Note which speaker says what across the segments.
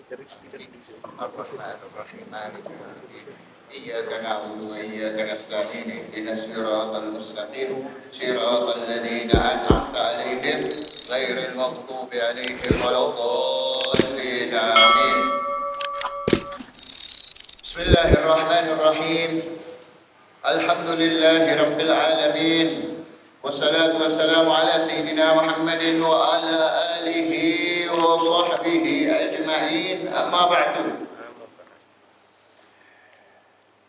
Speaker 1: Ar-Rahmanir-Rahim. Maliki yaumiddin. Iyyaka na'budu wa iyyaka nasta'in. Ihdinas siratal mustaqim. Siratal ladzina an'amta 'alaihim ghairil maghdubi 'alaihim waladdallin. Amin. Bismillahirrahmanirrahim. Alhamdulillahi rabbil alamin. Wassalatu wassalamu ala sayyidina Muhammadin wa ala alihi wa sahbihi ajma'in. Amma ba'du.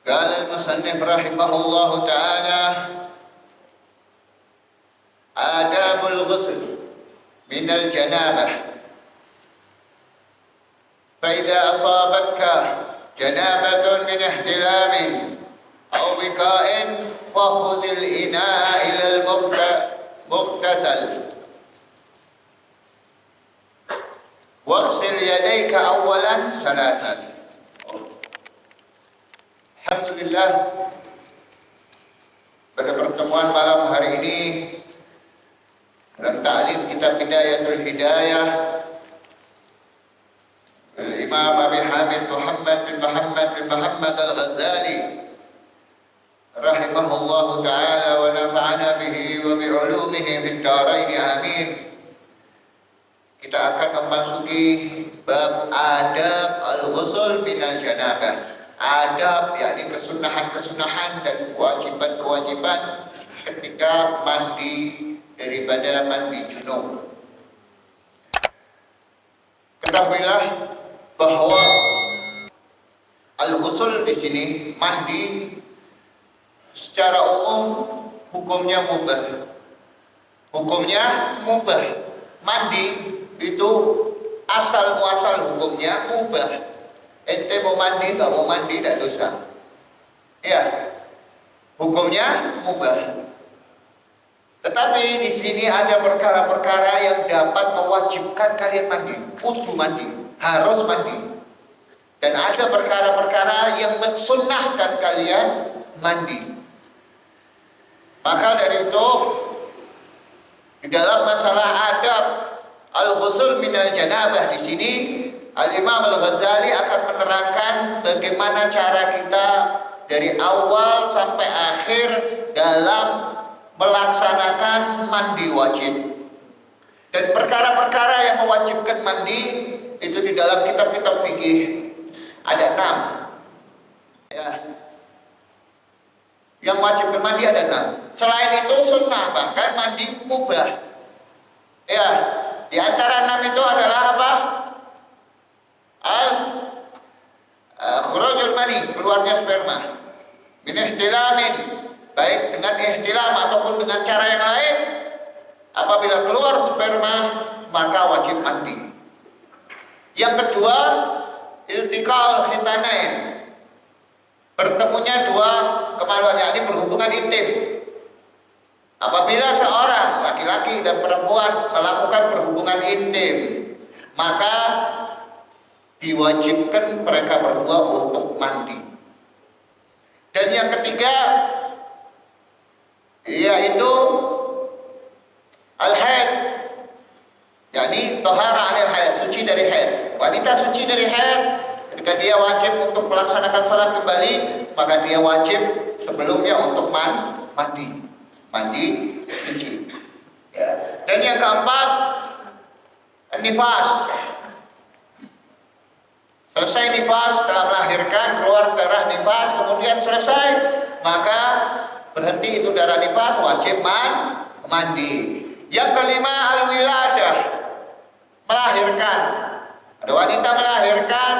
Speaker 1: Qala al-musannif rahimahullahu ta'ala adabul ghusl min al-janabah. Fa idza asabatka janabatun min ihtilamin أو بكاء فخذ الإناء إلى المغتسل واغسل يديك أولا ثلاثا. Alhamdulillah, pada pertemuan malam hari ini dalam ta'lim kitab Hidayatul Hidayah Imam Abi Hamid Muhammad bin Muhammad Al-Ghazali rahimahullahu ta'ala wa nafa'ana bihi wa bi'ulumihi fid dharain amin. Kita akan memasuki bab adab al-ghusl minal janabah. Adab yakni kesunahan-kesunahan dan kewajiban-kewajiban ketika mandi daripada mandi junub. Ketahuilah bahwa al-ghusl di sini mandi secara umum hukumnya mubah. Hukumnya mubah. Mandi itu asal muasal hukumnya mubah. Ente mau mandi, enggak mau mandi tidak dosa. Ya. Hukumnya mubah. Tetapi di sini ada perkara-perkara yang dapat mewajibkan kalian mandi, kudu mandi, harus mandi. Dan ada perkara-perkara yang mensunnahkan kalian mandi. Maka dari itu di dalam masalah adab al-ghusl minal janabah di sini Al-Imam Al-Ghazali akan menerangkan bagaimana cara kita dari awal sampai akhir dalam melaksanakan mandi wajib. Dan perkara-perkara yang mewajibkan mandi itu di dalam kitab-kitab fikih ada 6. Ya. Yang wajib bermandi ada 6. Selain itu sunnah, bahkan mandi mubah. Ya, di antara 6 itu adalah apa? Khurujul mani, keluarnya sperma. Min ihtilamin, baik dengan ihtilam ataupun dengan cara yang lain. Apabila keluar sperma, maka wajib mandi. Yang kedua, iltiqal khitanain. Bertemunya dua kemaluan, yakni berhubungan intim. Apabila seorang laki-laki dan perempuan melakukan berhubungan intim, maka diwajibkan mereka berdua untuk mandi. Dan yang ketiga yaitu al-haid, yakni taharah anil haid, suci dari haid. Wanita suci dari haid, ketika dia wajib untuk melaksanakan sholat kembali, maka dia wajib sebelumnya untuk mandi suci. Ya. Dan yang keempat, nifas. Selesai nifas, setelah melahirkan keluar darah nifas, kemudian selesai, maka berhenti itu darah nifas, wajib mandi. Yang kelima, al-wiladah, melahirkan. Ada wanita melahirkan,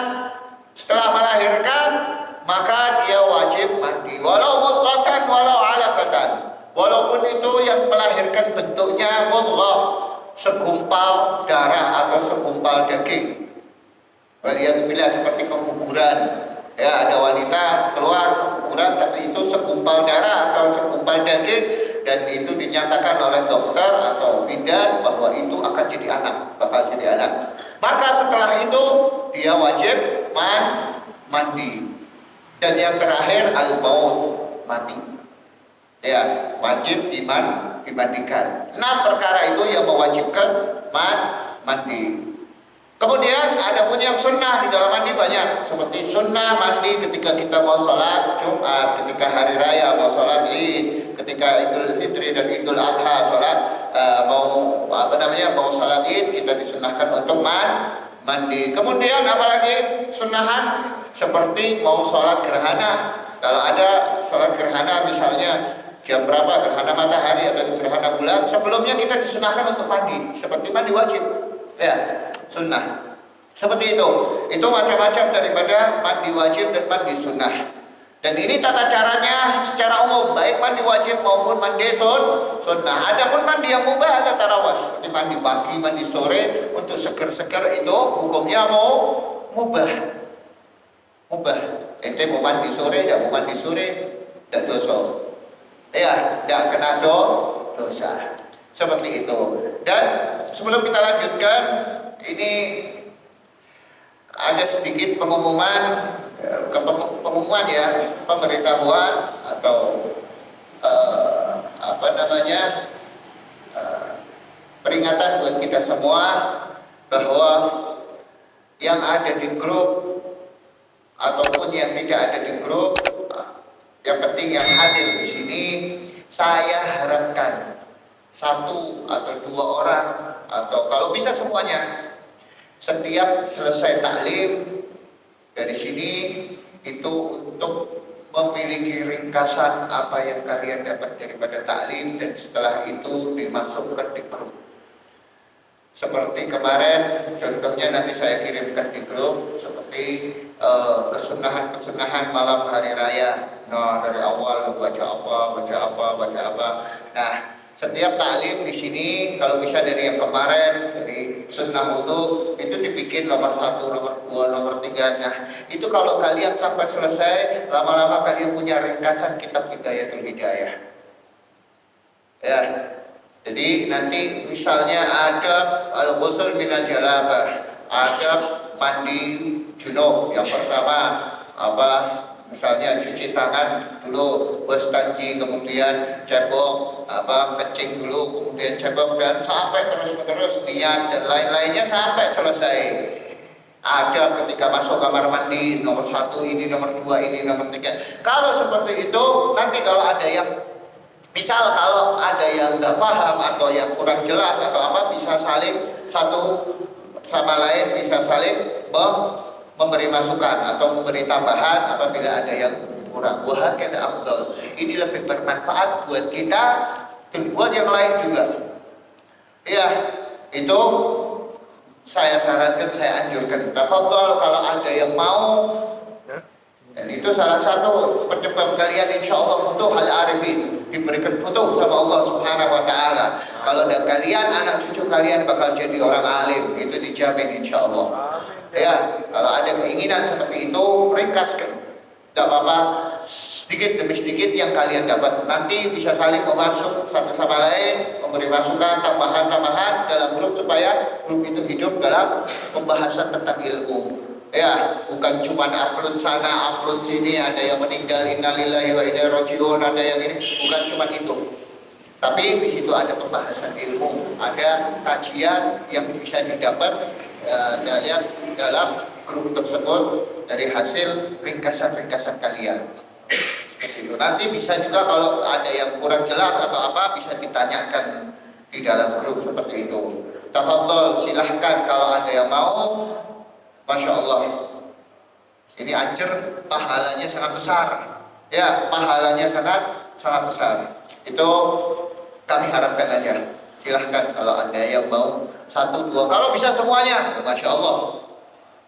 Speaker 1: setelah melahirkan maka dia wajib mandi, walau mudghatan walau alaqatan, walaupun itu yang melahirkan bentuknya mudghah, segumpal darah atau segumpal daging. Waliyadzubillah, seperti keguguran. Ya, ada wanita keluar keguguran tapi itu segumpal darah atau segumpal daging, dan itu dinyatakan oleh dokter atau bidan bahwa itu akan jadi anak, bakal jadi anak. Maka setelah itu dia wajib mandi. Dan yang terakhir al-maut, mati. Ya, wajib dimandikan. 6 perkara itu yang mewajibkan mandi. Kemudian ada pun yang sunnah di dalam mandi banyak, seperti sunnah mandi ketika kita mau sholat Jumat, ketika hari raya mau sholat Id, ketika Idul Fitri dan Idul Adha sholat mau sholat Id, kita disunahkan untuk mandi. Kemudian apalagi sunnahan seperti mau sholat gerhana. Kalau ada sholat gerhana misalnya jam berapa gerhana matahari atau gerhana bulan, sebelumnya kita disunahkan untuk mandi, seperti mandi wajib. Ya, sunnah. Seperti itu. Itu macam-macam daripada mandi wajib dan mandi sunnah. Dan ini tata caranya secara umum, baik mandi wajib maupun mandi sunnah. Adapun mandi yang mubah ada tarawih, seperti mandi pagi, mandi sore untuk seger-seger, itu hukumnya mubah. Mubah. Ente mau mandi sore, tidak mau mandi sore, tidak dosa. Ya, tidak kena dosa. Seperti itu. Dan sebelum kita lanjutkan, ini ada sedikit pengumuman pemberitahuan atau peringatan buat kita semua bahwa yang ada di grup ataupun yang tidak ada di grup, yang penting yang hadir di sini, saya harapkan 1 atau 2 orang, atau kalau bisa semuanya, setiap selesai taklim dari sini itu untuk memiliki ringkasan apa yang kalian dapat daripada taklim, dan setelah itu dimasukkan di grup. Seperti kemarin contohnya nanti saya kirimkan di grup, seperti kesunahan malam hari raya. Nah, dari awal baca apa. Nah, setiap taklim di sini kalau bisa dari yang kemarin, dari sunnah wudu itu dibikin nomor 1, nomor 2, nomor 3. Nah, itu kalau kalian sampai selesai, lama-lama kalian punya ringkasan kitab Hidayatul Hidayah. Ya. Jadi nanti misalnya ada al-ghusl minal janabah, ada mandi junub yang pertama misalnya cuci tangan dulu, wastanji, kemudian cebok, kencing dulu, kemudian cebok, dan sampai terus-menerus niat dan lain-lainnya sampai selesai. Ada ketika masuk kamar mandi, nomor 1 ini, nomor 2 ini, nomor 3. Kalau seperti itu, nanti kalau ada yang kalau ada yang nggak paham atau yang kurang jelas atau apa, bisa saling satu sama lain, bisa saling memberi masukan atau memberi tambahan apabila ada yang kurang. Wahakana afdal. Ini lebih bermanfaat buat kita dan buat yang lain juga. Ya, itu saya sarankan, saya anjurkan. Tafadhol kalau ada yang mau. Dan itu salah satu penyebab kalian insya Allah futuh al-arifin, diberikan futuh sama Allah Subhanahu wa ta'ala. Kalau ada kalian, anak cucu kalian bakal jadi orang alim, itu dijamin insya Allah. Ya, kalau ada keinginan seperti itu, ringkaskan. Tidak apa-apa, sedikit demi sedikit yang kalian dapat. Nanti bisa saling memasuk satu sama lain, memberi masukan, tambahan-tambahan dalam grup, supaya grup itu hidup dalam pembahasan tentang ilmu. Ya, bukan cuma upload sana, upload sini, ada yang meninggal, innalillahi wa inna ilaihi raji'un, ada yang ini, bukan cuma itu. Tapi di situ ada pembahasan ilmu, ada kajian yang bisa didapat dalam grup tersebut dari hasil ringkasan-ringkasan kalian. Seperti itu. Nanti bisa juga kalau ada yang kurang jelas atau apa, bisa ditanyakan di dalam grup seperti itu. Tafadhol, silahkan kalau ada yang mau. Masya Allah, ini Anjer pahalanya sangat besar. Ya, pahalanya sangat besar. Itu kami harapkan aja. Silahkan kalau ada yang mau 1, 2. Kalau bisa semuanya, Masya Allah.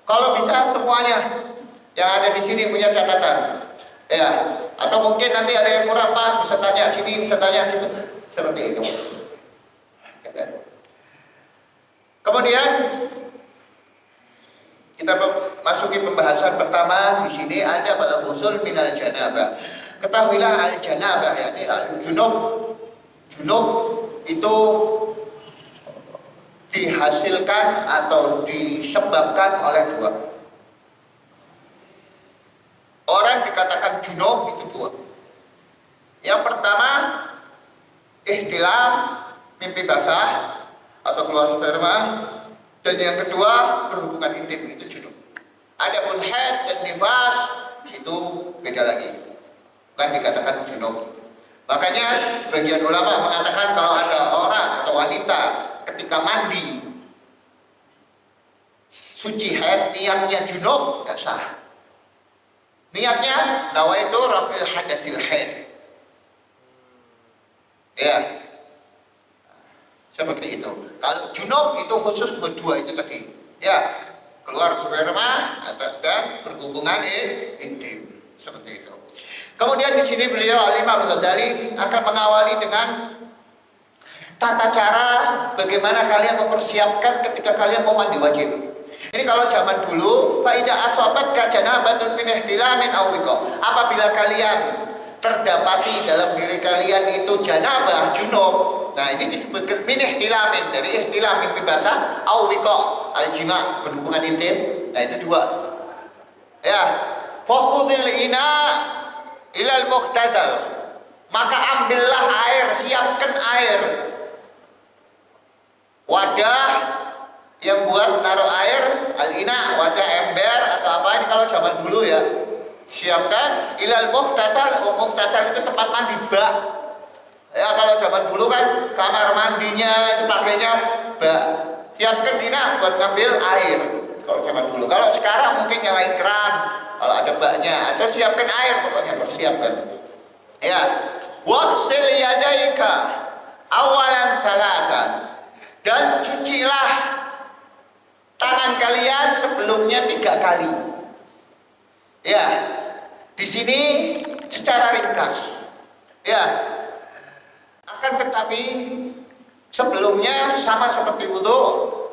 Speaker 1: Kalau bisa semuanya. Yang ada di sini punya catatan. Ya, atau mungkin nanti ada yang kurang pas, bisa tanya sini, bisa tanya situ. Seperti itu. Kemudian kita masuki pembahasan pertama. Di sini ada pada usul minal janabah. Ketahuilah al janabah, yakni al junub. Junub itu dihasilkan atau disebabkan oleh 2. Orang dikatakan junub itu 2. Yang pertama, ihtilam, mimpi basah atau keluar sperma. Dan yang kedua, berhubungan intim itu junub. Adapun haid dan nifas itu beda lagi, bukan dikatakan junub. Makanya sebagian ulama mengatakan kalau ada orang atau wanita ketika mandi suci haid niatnya junub tidak sah. Niatnya nawaitu rafil hadasil haid. Ya, seperti itu. Kalau junub itu khusus berdua itu tadi. Ya, keluar sperma dan berhubungan intim seperti itu. Kemudian di sini beliau Al-Imam Ghazali akan mengawali dengan tata cara bagaimana kalian mempersiapkan ketika kalian mau mandi wajib. Ini kalau zaman dulu, faida asobat kajanabatun min ihtilamin aw wiqa. Apabila kalian terdapati dalam diri kalian itu janabah junub, nah ini disebutkan min ihtilamin, dari ihtilam mimpi basah aw wiqa al-jima, berhubungan intim. Nah itu dua. Ya, fakhudhil ina ilal muhtazal, maka ambillah air, siapkan air, wadah yang buat naruh air, al-ina, wadah ember atau apa ini kalau zaman dulu ya. Siapkan ilal muhtasal. Muhtasal itu tempat mandi bak. Ya kalau zaman dulu kan kamar mandinya itu pakainya bak. Siapkan ina buat ngambil air kalau zaman dulu. Kalau sekarang mungkin nyalain keran kalau ada baknya, atau siapkan air, pokoknya persiapkan. Ya, waqsil yadaika awalan salasan, dan cucilah tangan kalian sebelumnya 3 kali. Ya, di sini secara ringkas. Ya, akan tetapi sebelumnya sama seperti wudu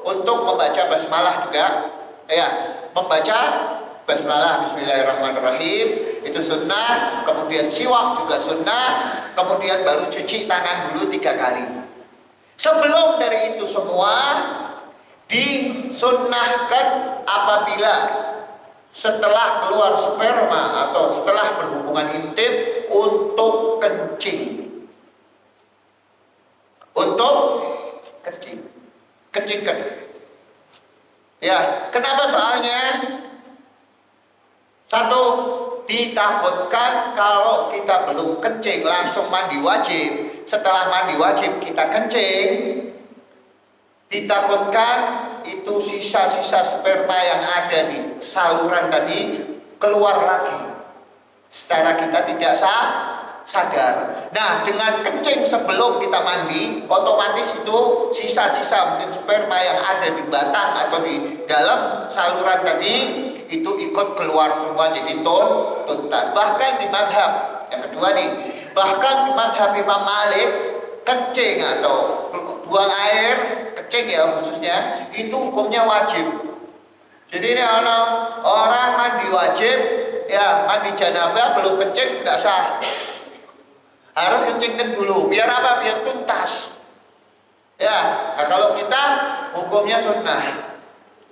Speaker 1: untuk membaca basmalah juga. Ya, membaca basmalah bismillahirrahmanirrahim itu sunnah, kemudian siwak juga sunnah, kemudian baru cuci tangan dulu 3 kali. Sebelum dari itu semua disunnahkan apabila setelah keluar sperma atau setelah berhubungan intim untuk kencing. Untuk kencing. Kencingkan. Ya, kenapa soalnya? Satu, ditakutkan kalau kita belum kencing langsung mandi wajib. Setelah mandi wajib kita kencing, ditakutkan itu sisa-sisa sperma yang ada di saluran tadi keluar lagi secara kita tidak sadar. Nah, dengan kencing sebelum kita mandi, otomatis itu sisa-sisa mungkin sperma yang ada di batang atau di dalam saluran tadi itu ikut keluar semua jadi tuntas. Bahkan di madhab yang kedua nih, bahkan di madhab Imam Malik, kencing atau buang air, kencing ya khususnya, itu hukumnya wajib. Jadi ini orang mandi wajib, ya mandi janabah belum kencing tidak sah. Harus kencingkan dulu. Biar apa? Biar tuntas. Ya, nah kalau kita hukumnya sunnah.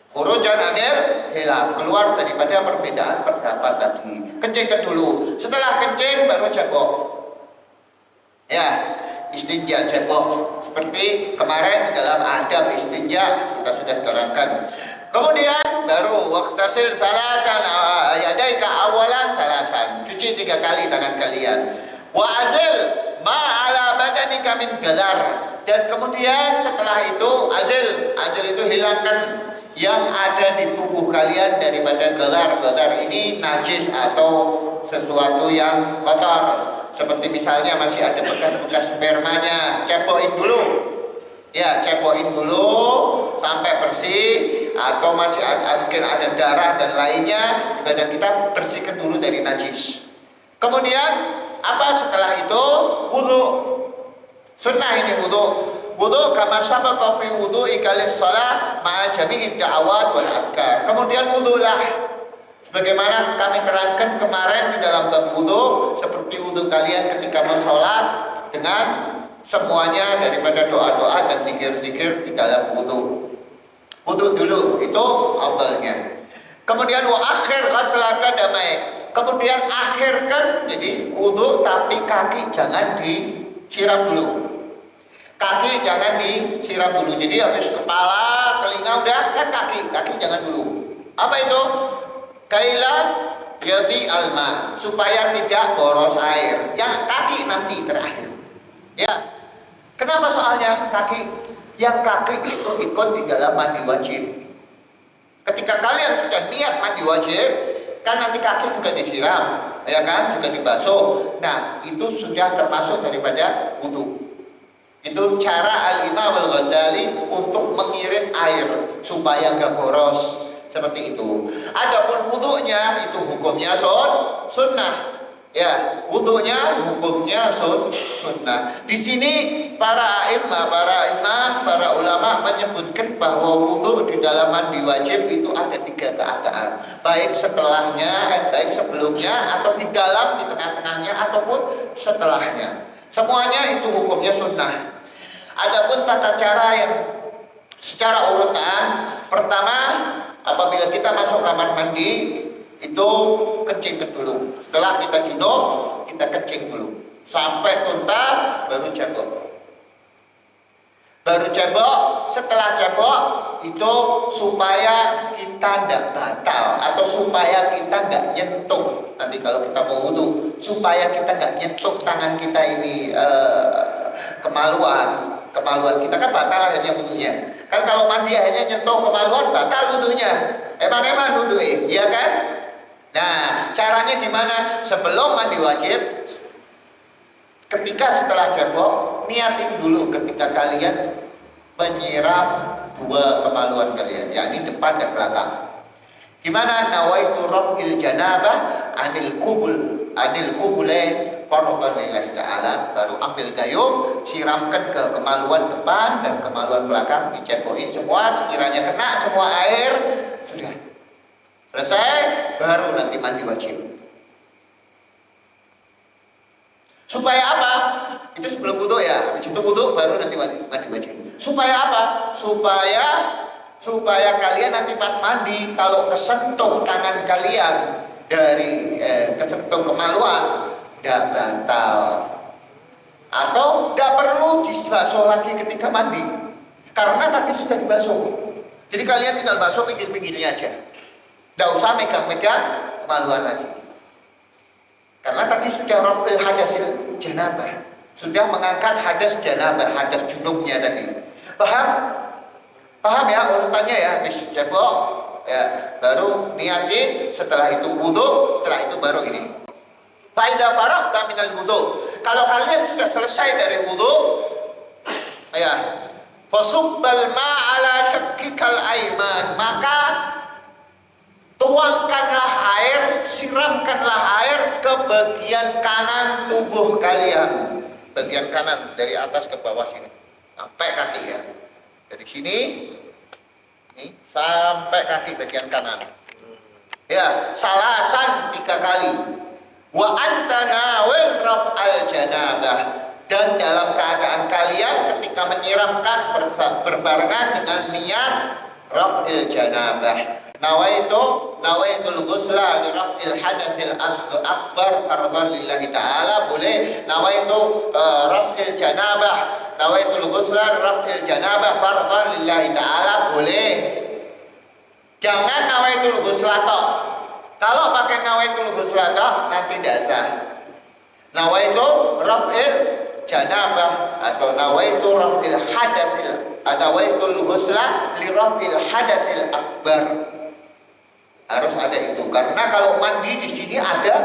Speaker 1: Khurujan anil hilaf, keluar daripada perbedaan pendapat tadi. Kencingkan dulu. Setelah kencing baru jabok. Ya, istinja jabok. Seperti kemarin dalam adab istinja kita sudah terangkan. Kemudian baru waqtasil salasan yadaika awalan salasan. Cuci 3 kali tangan kalian. Wa azil ma ala badanika min galar, dan kemudian setelah itu azil itu hilangkan yang ada di tubuh kalian daripada galar. Galar ini najis atau sesuatu yang kotor, seperti misalnya masih ada bekas-bekas spermanya, cepokin dulu. Ya, cepokin dulu sampai bersih, atau masih mungkin ada darah dan lainnya di badan kita, bersihkan dulu dari najis. Kemudian apa setelah itu? Wudu. Sunnah ini wudu. Wudu kama sabaqa fi wudu'i kalis shalah ma'a jami'id da'awat wal adkar. Kemudian wudulah sebagaimana kami terangkan kemarin di dalam bab wudu, seperti wudu kalian ketika mau sholat dengan semuanya daripada doa-doa dan zikir-zikir di dalam wudu. Wudu dulu itu afdalnya. Kemudian wa akhir ghaslaka damai. Kemudian akhirkan, jadi wudu tapi kaki jangan disiram dulu. Kaki jangan disiram dulu. Jadi habis kepala, telinga udah kan kaki jangan dulu. Apa itu? Kaila yati alma, supaya tidak boros air. Yang kaki nanti terakhir. Ya. Kenapa soalnya kaki? Yang kaki itu ikut di dalam mandi wajib. Ketika kalian sudah niat mandi wajib, kan nanti kaki juga disiram, ya kan, juga dibasuh. Nah, itu sudah termasuk daripada wudu. Itu cara Al-Imam Al-Ghazali untuk mengirit air supaya gak boros, seperti itu. Adapun wudunya itu hukumnya sunnah. Ya, wudunya hukumnya sunnah. Di sini para imam, para ulama menyebutkan bahwa wudu di dalam mandi wajib itu ada 3 keadaan. Baik setelahnya, baik sebelumnya, atau di dalam, di tengah-tengahnya, ataupun setelahnya. Semuanya itu hukumnya sunnah. Adapun tata cara yang secara urutan, pertama apabila kita masuk kamar mandi itu kencing dulu. Setelah kita junub, kita kencing dulu sampai tuntas, baru cebok. Setelah cebok itu supaya kita tidak batal atau supaya kita nggak nyentuh. Nanti kalau kita mau wudu, supaya kita nggak nyentuh tangan kita ini kemaluan kita kan batal akhirnya wudunya. Kan kalau mandi akhirnya nyentuh kemaluan, batal wudunya. Eman wudu, iya kan? Nah, caranya gimana? Sebelum mandi wajib, ketika setelah cebok, niatin dulu ketika kalian menyiram 2 kemaluan kalian, yakni depan dan belakang. Gimana? Nawaitu raf'il janabah anil kubulain fardhan lillahi ta'ala. Baru ambil gayung, siramkan ke kemaluan depan dan kemaluan belakang, dicebokin semua, sekiranya kena semua air, sudah selesai, baru nanti mandi wajib. Supaya apa? Itu sebelum wudu ya. Habis itu wudu baru nanti mandi wajib. Supaya apa? Supaya kalian nanti pas mandi, kalau kesentuh tangan kalian dari kesentuh kemaluan, tidak batal. Atau tidak perlu dibasuh lagi ketika mandi, karena tadi sudah dibasuh. Jadi kalian tinggal basuh pinggir-pinggirnya aja. Tidak usah megang-megang kemaluan lagi. Karena tadi sudah raf'il hadasil janabah, sudah mengangkat hadas janabah, hadas junubnya tadi. Paham ya urutannya ya? Habis cebok ya, baru niatin, setelah itu wudu, setelah itu baru ini. Fa'idha faraghta minal wudu. Kalau kalian sudah selesai dari wudu, ya, fasubbal ma'ala syakkikal aiman, maka tuangkanlah air, siramkanlah air ke bagian kanan tubuh kalian. Bagian kanan dari atas ke bawah sini, sampai kaki ya. Dari sini nih, sampai kaki bagian kanan. Ya, salasan 3 kali. Wa anta nawil raf'al janabah, dan dalam keadaan kalian ketika menyiramkan berbarengan dengan niat raf'il janabah. Nawaitul ghusla li raf'il hadasil akbar fardhan lillahi ta'ala, boleh. Nawaitu raf'il janabah, nawaitul ghusla li raf'il janabah fardhan lillahi ta'ala, boleh. Jangan nawaitul ghusla tok. Kalau pakai nawaitul ghusla tok nanti tidak sah. Nawaitu raf'il janabah atau nawaitu raf'il hadasil, nawaitul ghusla li raf'il hadasil akbar. Harus ada itu, karena kalau mandi di sini ada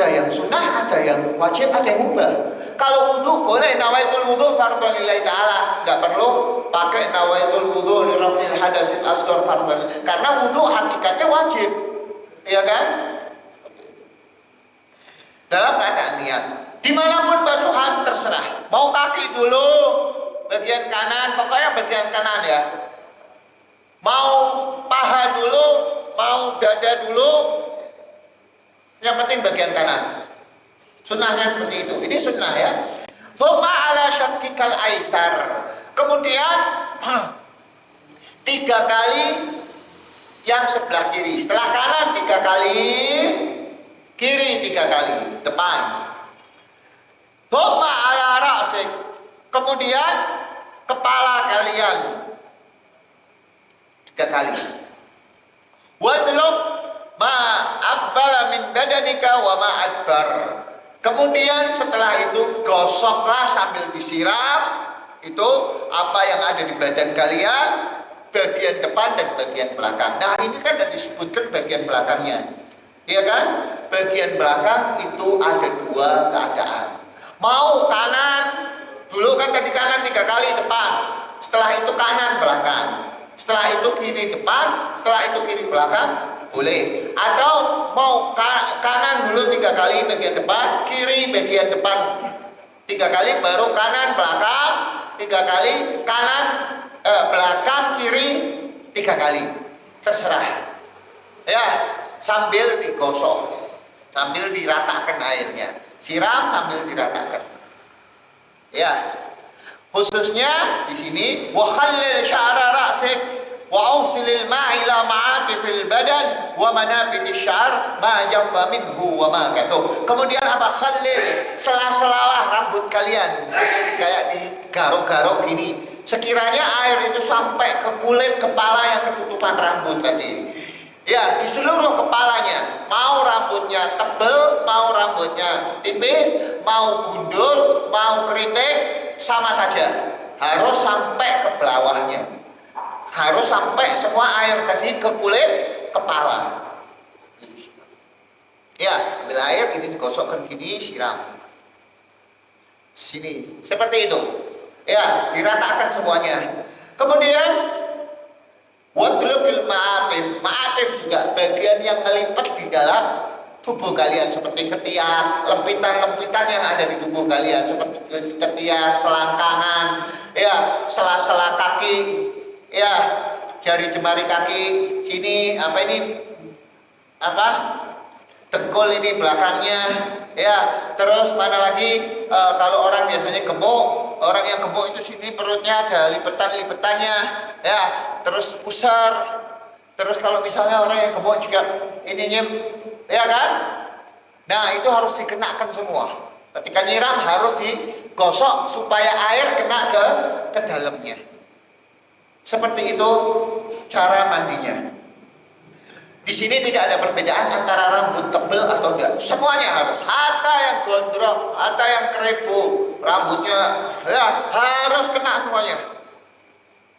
Speaker 1: yang sunnah, ada yang wajib, ada yang mubah. Kalau wudu boleh nawaitul wudu fardhan lillahi ta'ala, tidak perlu pakai nawaitul wudu li raf'il hadasil asghar fardhan, karena wudu hakikatnya wajib, ya kan? Dalam keadaan niat, dimanapun basuhan terserah, mau kaki dulu, bagian kanan, pokoknya bagian kanan ya. Mau paha dulu, mau dada dulu, yang penting bagian kanan. Sunnahnya seperti itu. Ini sunnah ya. Thumma ala syakkikal aisar. Kemudian 3 kali yang sebelah kiri. Setelah kanan 3 kali, kiri 3 kali, depan. Thumma ala ra'sik. Kemudian kepala kalian 3 kali. Wadlub ma aqbala min badanika wa ma adbar. Kemudian setelah itu gosoklah sambil disiram itu apa yang ada di badan kalian, bagian depan dan bagian belakang. Nah, ini kan sudah disebutkan bagian belakangnya. Iya kan? Bagian belakang itu ada 2 keadaan. Mau kanan, dulu kan tadi kanan 3 kali depan. Setelah itu kanan belakang. Setelah itu kiri depan, setelah itu kiri belakang, boleh. Atau mau kanan dulu 3 kali bagian depan, kiri bagian depan 3 kali, baru kanan belakang 3 kali, kanan belakang kiri 3 kali. Terserah. Ya, sambil digosok, sambil diratakan airnya. Siram sambil diratakan. Ya. Khususnya di sini wa khallil sya'ra ra'sik wa awsilil ma'a ila ma'atifil badan wa manabitish sya'r ma jabba minhu wa ma kathuh. Kemudian apa? Khallil, sela-selalah rambut kalian, kayak digaruk-garuk gini. Sekiranya air itu sampai ke kulit kepala yang ketutupan rambut tadi. Ya, di seluruh kepalanya. Mau rambutnya tebal, mau rambutnya tipis, mau gundul, mau keriting, sama saja. Harus sampai ke bawahnya. Harus sampai semua air tadi ke kulit kepala. Ya, ambil air ini digosokkan gini, siram. Sini, seperti itu. Ya, diratakan semuanya. Kemudian wadlukil ma'atif. Ma'atif juga bagian yang melipat di dalam tubuh kalian, seperti ketiak, lempitan-lempitan yang ada di tubuh kalian, seperti ketiak, selangkangan, ya, sela-sela kaki, ya, jari jemari kaki, sini apa ini? Apa? Dengkul ini belakangnya, ya. Terus mana lagi? Kalau orang biasanya gemuk, orang yang gemuk itu sini perutnya ada lipetan-lipetannya, ya. Terus pusar. Terus kalau misalnya orang yang gemuk juga ininya, ya kan? Nah, itu harus dikenakan semua. Ketika nyiram harus digosok supaya air kena ke dalamnya. Seperti itu cara mandinya. Di sini tidak ada perbedaan antara rambut tebal atau enggak. Semuanya harus. Hatta yang gondrong, hatta yang keribu, rambutnya ya harus kena semuanya.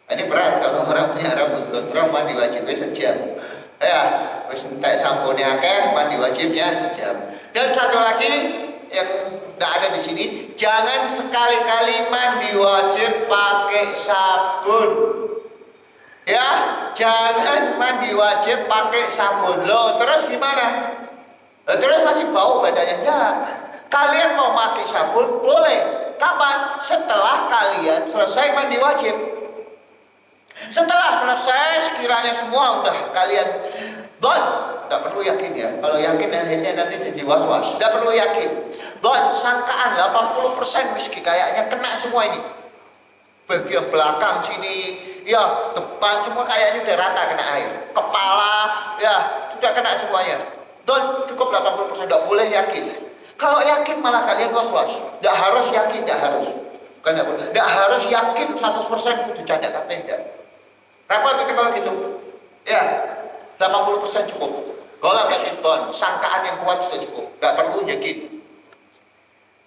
Speaker 1: Ini berat kalau orang punya rambut gondrong, mandi wajibnya sejam. Ya, wis entek sampune akeh, mandi wajibnya sejam. Dan satu lagi yang tidak ada di sini, jangan sekali-kali mandi wajib pakai sabun. Ya, jangan mandi wajib pakai sabun. Loh, terus gimana? Loh, terus masih bau badannya? Enggak. Kalian mau pakai sabun boleh. Kapan? Setelah kalian selesai mandi wajib. Setelah selesai, sekiranya semua udah kalian don, tidak perlu yakin ya. Kalau yakin akhirnya nanti jadi was-was. Tidak perlu yakin. Don, sangkaan 80% meski kayaknya kena semua ini. Bagian belakang sini, ya depan semua kayaknya udah rata kena air. Kepala, ya sudah kena semuanya. Don, cukup 80%, tidak boleh yakin. Kalau yakin malah kalian was-was. Tidak harus yakin, tidak harus. Bukan tidak harus yakin 100% itu canda kapan tidak. Repot itu kalau gitu. Ya, 80% cukup. Kalau yakin Don, sangkaan yang kuat sudah cukup. Tidak perlu yakin.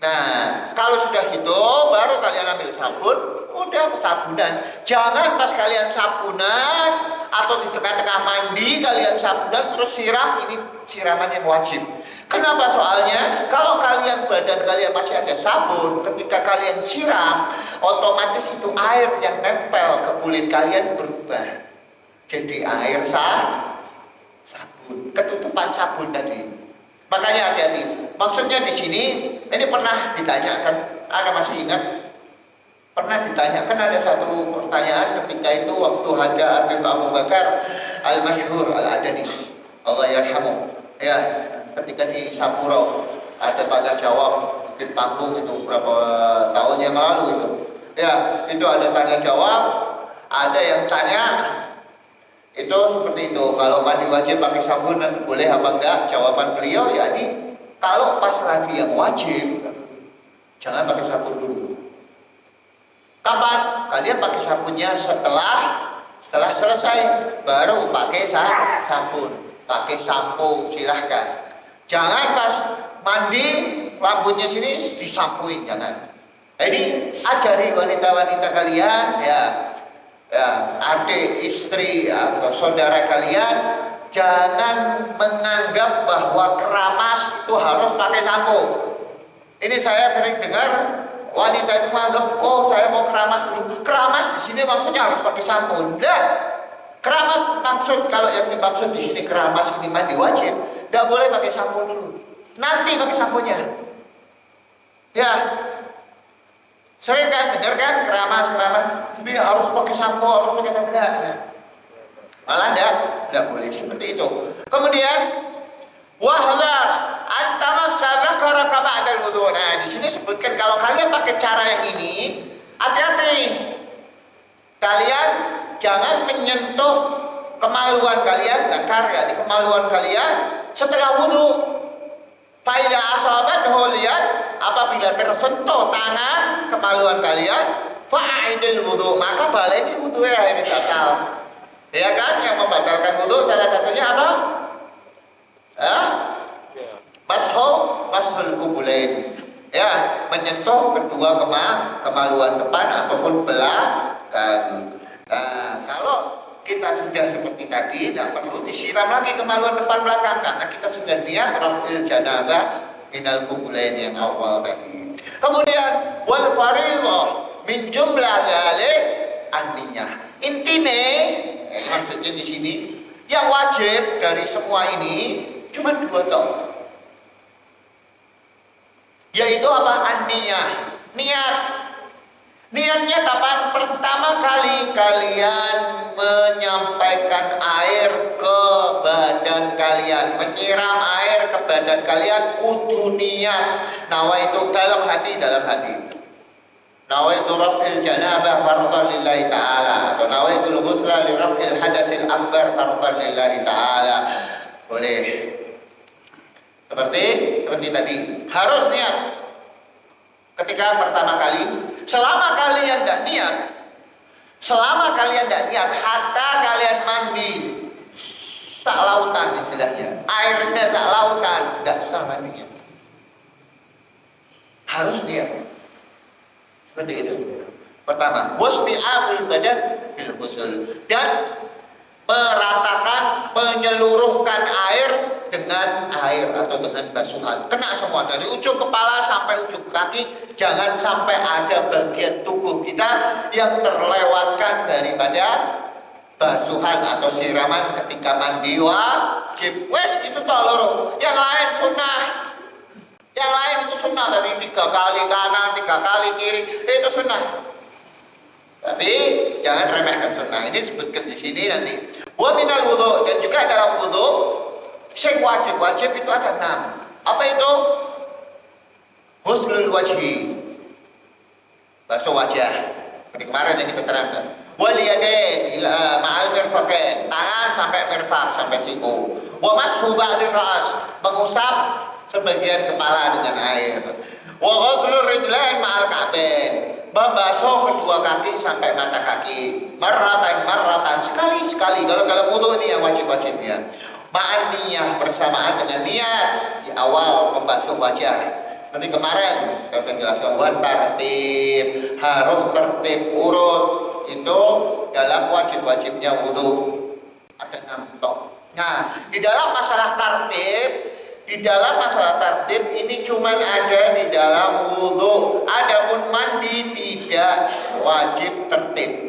Speaker 1: Nah, kalau sudah gitu, baru kalian ambil sabun, udah sabunan. Jangan pas kalian sabunan atau di tengah-tengah mandi kalian sabunan terus siram, ini siraman yang wajib. Kenapa? Soalnya kalau kalian badan kalian masih ada sabun, ketika kalian siram, otomatis itu air yang nempel ke kulit kalian berubah jadi air sabun, ketutupan sabun tadi. Makanya hati-hati. Maksudnya di sini, ini pernah ditanyakan, Anda masih ingat? Pernah ditanyakan ada satu pertanyaan ketika itu waktu ada Habib Abu Bakar Al-Masyhur Al-Adani, Allah yarhamu. Ya, ketika di Sapuro ada tanya jawab, Bukit Panggung itu beberapa tahun yang lalu itu. Ya, itu ada tanya jawab, ada yang tanya itu seperti itu, kalau mandi wajib pakai sabun boleh apa enggak? Jawaban beliau yakni kalau pas lagi yang wajib jangan pakai sabun dulu. Kapan? Kalian pakai sabunnya setelah selesai, baru pakai sabun, pakai sampo, silahkan. Jangan pas mandi rambutnya sini disampuin, jangan. Jadi ajari wanita-wanita kalian, ya adik, istri atau saudara kalian, jangan menganggap bahwa keramas itu harus pakai sampo. Ini saya sering dengar wanita itu menganggap, oh saya mau keramas dulu. Keramas di sini maksudnya harus pakai sampo. Enggak. Keramas maksud, kalau yang dimaksud di sini keramas ini mandi wajib, enggak boleh pakai sampo dulu. Nanti pakai samponya. Ya. Sering kan dengar kan keramas, tapi harus pakai sampo, enggak. Malah enggak boleh seperti itu. Kemudian wahdar antamassadza karaka ba'dal wudu. Nah, di sini sebutkan kalau kalian pakai cara yang ini, hati-hati. Kalian jangan menyentuh kemaluan kalian, nakar ya, di kemaluan kalian setelah wudu. Fa idza asabathu lihat, apabila tersentuh tangan kemaluan kalian, fa'idil wudu, maka baleni wudu ya ini batal. Ya kan, yang membatalkan wudu salah satunya apa? Mashul kubulain, ya, menyentuh kedua kemaluan depan ataupun belakang. Nah, kalau kita sudah seperti tadi, tidak perlu disiram lagi kemaluan depan belakang karena kita sudah niat raf'il janabah minal kubulain yang awal tadi. Kemudian wal fariidhah min jumlah dzalik an-niyah. Intine, maksudnya di sini yang wajib dari semua ini cuma dua toh, yaitu apa? An-niyah, niat. Niatnya kapan? Pertama kali kalian menyampaikan air ke badan kalian, menyiram air ke badan kalian, kudu niat. Nawaitu dalam hati, nawaitu raf'il janabah fardhan lillahi ta'ala, atau nawaitu ghusla li raf'il hadatsil akbar fardhan lillahi ta'ala. Boleh. Seperti tadi, harus niat. Ketika pertama kali, selama kalian tidak niat, hatta kalian mandi sak lautan istilahnya, airnya sak lautan, tidak sah mandinya. Harus niat. Seperti itu. Pertama, wasti'abul badan bil ghusl, dan meratakan, menyeluruhkan air dengan air atau dengan basuhan, kena semua dari ujung kepala sampai ujung kaki. Jangan sampai ada bagian tubuh kita yang terlewatkan daripada basuhan atau siraman ketika mandi wajib. Wes itu toh loro. Yang lain sunnah. Yang lain itu sunnah, dari 3 kali kanan, 3 kali kiri, itu sunnah. Tapi jangan remehkan sunnah. Ini disebutkan di sini nanti. Wa minal wudu, dan juga dalam wudu sing wajib itu ada 6. Apa itu? Ghuslul wajhi, basuh wajah. Seperti kemarin yang kita terangkan. Wal yadain ila ma'al mirfaqain, tangan sampai mirfaq, sampai siku. Wa mashu ba'dil ra's, mengusap sebagian kepala dengan air. Wa ghuslur rijlain ma'al ka'bain, membasuh kedua kaki sampai mata kaki. Marratan, sekali. Kalau wudu ini yang wajib-wajibnya. Ma'an niyah, bersamaan dengan niat di awal membasuh wajah. Seperti kemarin kita jelaskan, buat tertib, harus tertib urut, itu dalam wajib-wajibnya wudu. Ada 6 tok. Nah, di dalam masalah tertib ini cuma ada di dalam wudu. Adapun mandi tidak wajib tertib.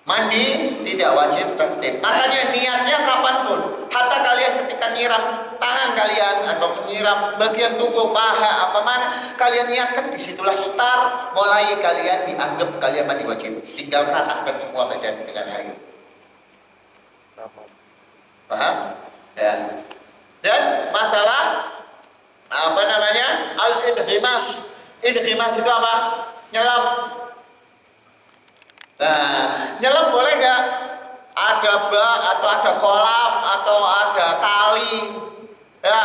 Speaker 1: Mandi tidak wajib tertib. Makanya niatnya kapanpun. Hatta kalian ketika nyiram tangan kalian atau menyiram bagian tubuh, paha, apa mana, kalian niatkan, disitulah start. Mulai kalian dianggap kalian mandi wajib. Tinggal ratakan semua badan dengan air. Paham? Ya. Dan masalah apa namanya? Al-idghimas. Idghimas itu apa? Nyelam. Nah, nyelam boleh nggak? Ada bak atau ada kolam atau ada kali, ya,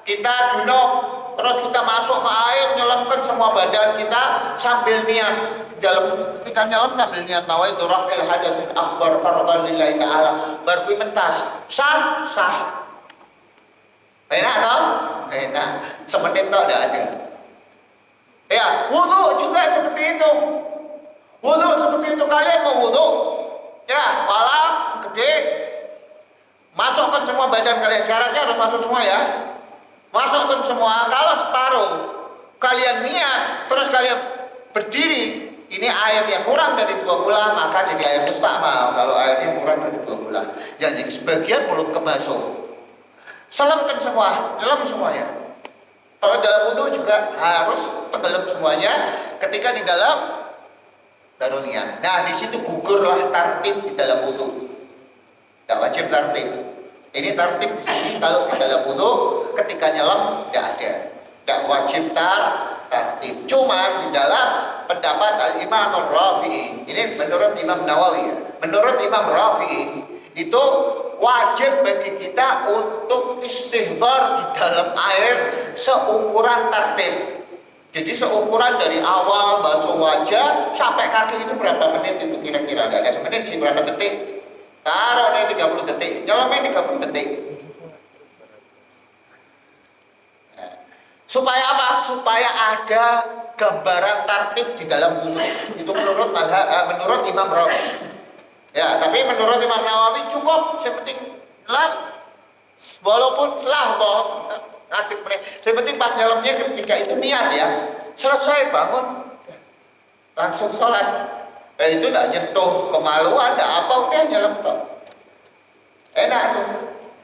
Speaker 1: kita junub, terus kita masuk ke air, nyelamkan semua badan kita sambil niat. Dalam ketika nyelam sambil niat nawaitu raf'il hadasin akbar fardhan lillahi ta'ala, baru mentas. Sah, sah. Enak tau? Enak. Semenit tau tidak ada. Ya, wudu juga seperti itu. Wudu seperti itu, kalian mau wudu, ya, kolam gede, masukkan semua badan kalian. Syaratnya harus masuk semua ya. Masukkan semua. Kalau separuh kalian niat, terus kalian berdiri, ini air yang kurang dari 2 bulan, maka jadi air mustakmal. Kalau airnya kurang dari 2 bulan, yang sebagian belum kebasuh, selamkan semua, dalam semuanya. Kalau dalam wudu juga harus tenggelam semuanya. Ketika di dalam baru niat. Nah, di situ gugurlah tartib di dalam wudu. Tidak wajib tartib. Ini tartib di sini kalau di dalam wudu, ketika nyelam tidak ada. Tidak wajib tartib. Cuman di dalam pendapat Al-Imam Rafi'i, ini menurut Imam Nawawi ya. Menurut Imam Rafi'i itu wajib bagi kita untuk istighfar di dalam air seukuran tartib. Jadi seukuran dari awal basuh wajah sampai kaki itu berapa menit itu kira-kira? Ada semenit sih, berapa detik? Taruhnya 30 detik, nyelamnya 30 detik. Supaya apa? Supaya ada gambaran tartib di dalam wudu. Itu menurut Imam Rafi'i. Ya, tapi menurut Imam Nawawi cukup, yang penting nyelam, walaupun setelah ngadeg menit. Yang penting pas nyelamnya ketika itu niat ya. Selesai bangun, langsung sholat. Itu tidak nyentuh kemaluan, tidak apa, udah nyelam toh. Enak tuh.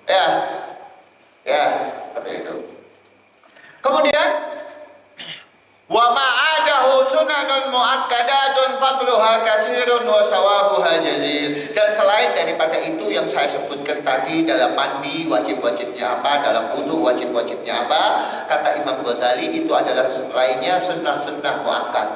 Speaker 1: Ya, seperti itu. Kemudian wa ma'adahu sunanun mu'akkadatun fadluha kasirun wa sawabuha jazil. Dan selain daripada itu yang saya sebutkan tadi, dalam mandi wajib-wajibnya apa, dalam wudu wajib-wajibnya apa, kata Imam Ghazali itu adalah lainnya sunnah-sunnah mu'akkad,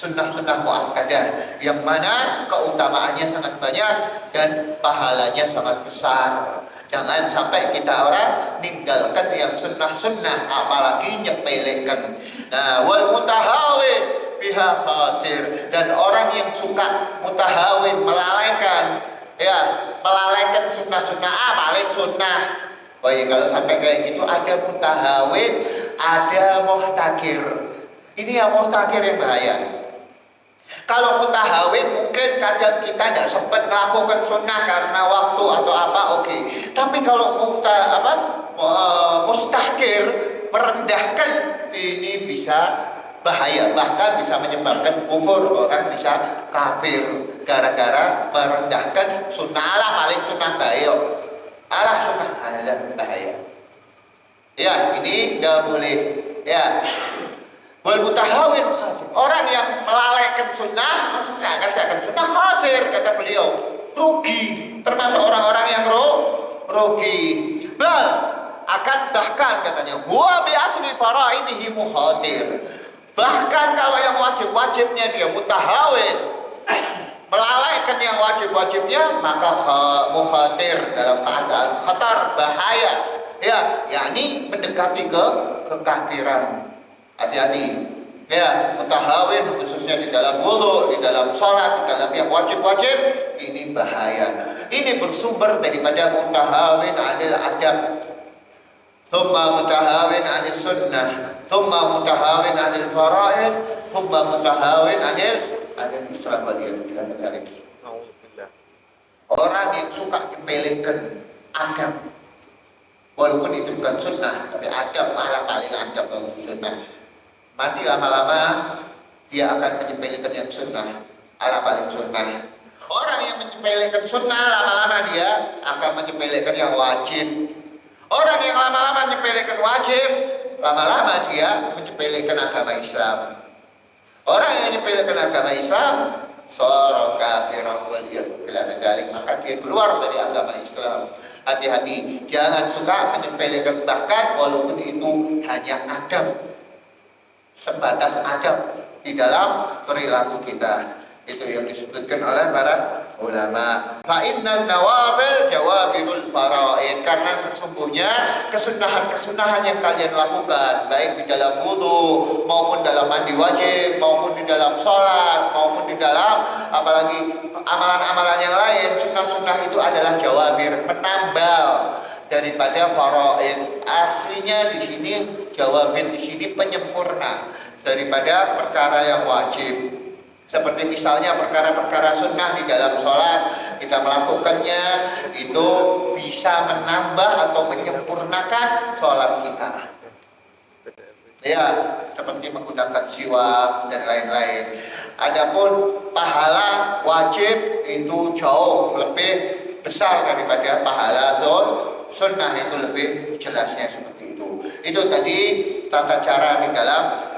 Speaker 1: sunnah-sunnah mu'akkadah, yang mana keutamaannya sangat banyak dan pahalanya sangat besar. Jangan sampai kita orang ninggalkan yang sunnah-sunnah, apalagi nyepelekan. Nah, wal mutahawin biha khasir. Dan orang yang suka mutahawin, melalaikan, ya, melalaikan sunnah-sunnah, paling sunnah. Oh iya, kalau sampai kayak gitu ada mutahawin, ada muhtakir. Ini yang muhtakir yang bahaya. Kalau mutahawin mungkin kadang kita tidak sempat melakukan sunnah karena waktu atau apa, oke. Tapi kalau mustahkir, merendahkan, ini bisa bahaya, bahkan bisa menyebabkan kufur, orang bisa kafir gara-gara merendahkan sunnah. Allah paling sunnah bahaya, Allah sunnah Allah bahaya. Ya, ini tidak boleh. Ya. Wal mutahawin khasir. Orang yang melalaikan sunnah, maksudnya akan sunnah khasir, kata beliau, rugi, termasuk orang-orang yang rugi. Bahkan katanya, wa bi asli fara'idihi mukhatir. Bahkan kalau yang wajib-wajibnya dia mutahawin, melalaikan yang wajib-wajibnya, maka mukhatir, dalam keadaan khatar, bahaya. Ya, yakni mendekati ke kekafiran. Hati-hati, ya, mutahawin khususnya di dalam wudu, di dalam sholat, di dalam yang wajib-wajib, ini bahaya. Ini bersumber daripada mutahawin anil adab, thumma mutahawin anil sunnah, thumma mutahawin anil fara'id, thumma mutahawin anil Islam waliyadzubillah. Orang yang suka nyepelekan adab, walaupun itu bukan sunnah, tapi adab, malah paling adab itu sunnah. Nanti lama-lama dia akan menyepelekan yang sunnah, ala paling sunnah. Orang yang menyepelekan sunnah, lama-lama dia akan menyepelekan yang wajib. Orang yang lama-lama menyepelekan wajib, lama-lama dia menyepelekan agama Islam. Orang yang menyepelekan agama Islam, seorang kafir, maka dia keluar dari agama Islam. Hati-hati, jangan suka menyepelekan, bahkan walaupun itu hanya adab, sebatas adab di dalam perilaku kita. Itu yang disebutkan oleh para ulama. Fa innal nawafil jawabirul faraid, karena sesungguhnya kesunahan-kesunahan yang kalian lakukan baik di dalam wudu maupun dalam mandi wajib maupun di dalam sholat maupun di dalam apalagi amalan-amalan yang lain, sunnah-sunnah itu adalah jawabir, penambal daripada faraid. Aslinya di sini jawabir, di sini penyempurna daripada perkara yang wajib. Seperti misalnya perkara-perkara sunnah di dalam sholat, kita melakukannya itu bisa menambah atau menyempurnakan sholat kita. Ya, seperti menggunakan siwak dan lain-lain. Adapun pahala wajib itu jauh lebih besar daripada pahala sunnah, itu lebih jelasnya seperti itu. Itu tadi tata cara di dalam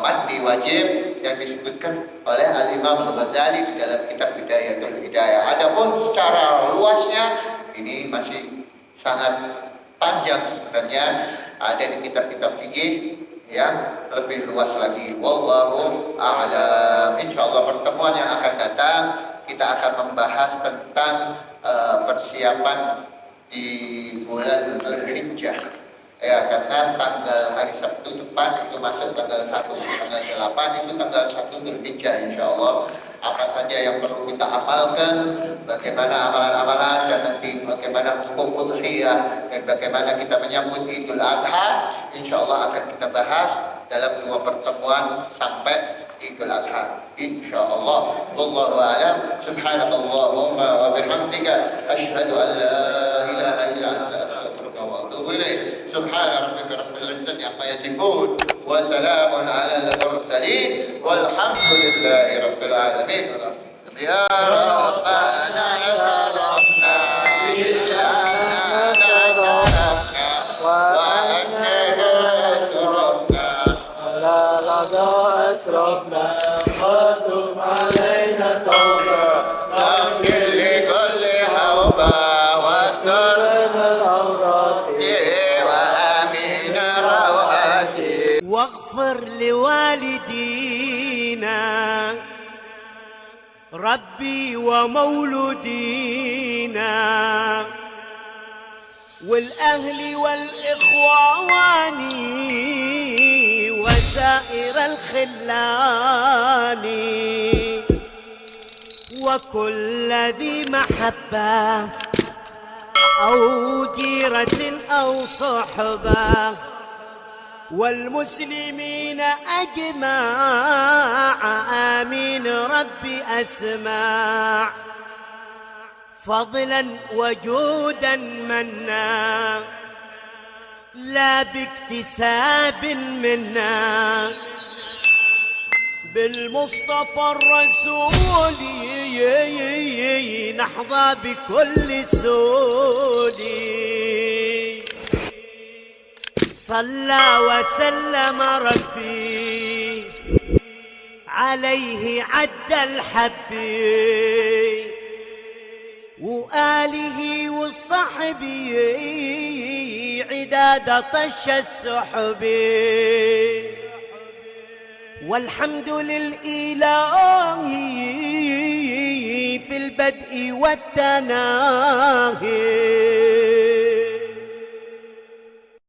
Speaker 1: mandi wajib yang disebutkan oleh Al-Imam Al-Ghazali di dalam kitab Bidayatul Hidayah. Adapun secara luasnya ini masih sangat panjang sebenarnya, ada di kitab-kitab fikih yang lebih luas lagi. Wallahu a'lam. Insyaallah pertemuan yang akan datang kita akan membahas tentang persiapan di bulan Dzulhijjah. Ya, karena tanggal hari Sabtu depan itu masuk tanggal 1, tanggal 8 itu tanggal 1 Dzulhijjah insyaallah. Apa saja yang perlu kita amalkan, bagaimana amalan-amalan, dan nanti bagaimana hukum udhiyah dan bagaimana kita menyambut Idul Adha, insyaallah akan kita bahas dalam 2 pertemuan sampai Idul Adha insyaallah. Wallahu a'lam. Subhanakallahumma wa bihamdika asyhadu an la ilaha illa anta astaghfiruka wa atubu ilaik. Subhana rabbika rabbil izzati amma yasifun wa salamun 'alal mursalin walhamdulillahi rabbil alamin. Ya rabbana ya rabbana
Speaker 2: أسرفنا وتب علينا توبة
Speaker 1: واغفر لكل حوبة واستر
Speaker 2: العورات
Speaker 1: وآمين رواتي
Speaker 3: واغفر لوالدينا ربي ومولودينا والأهل والإخوان وسائر الخلان وكل ذي محبة أو جيرة أو صحبة والمسلمين أجمع آمين ربي أسمع فضلا وجودا منا لا باكتساب منا بالمصطفى الرسول نحظى بكل سود صلى وسلم ربي عليه عد الحبي وآله وصحبه عداد طش السحب والحمد للإله في البدء والتناهي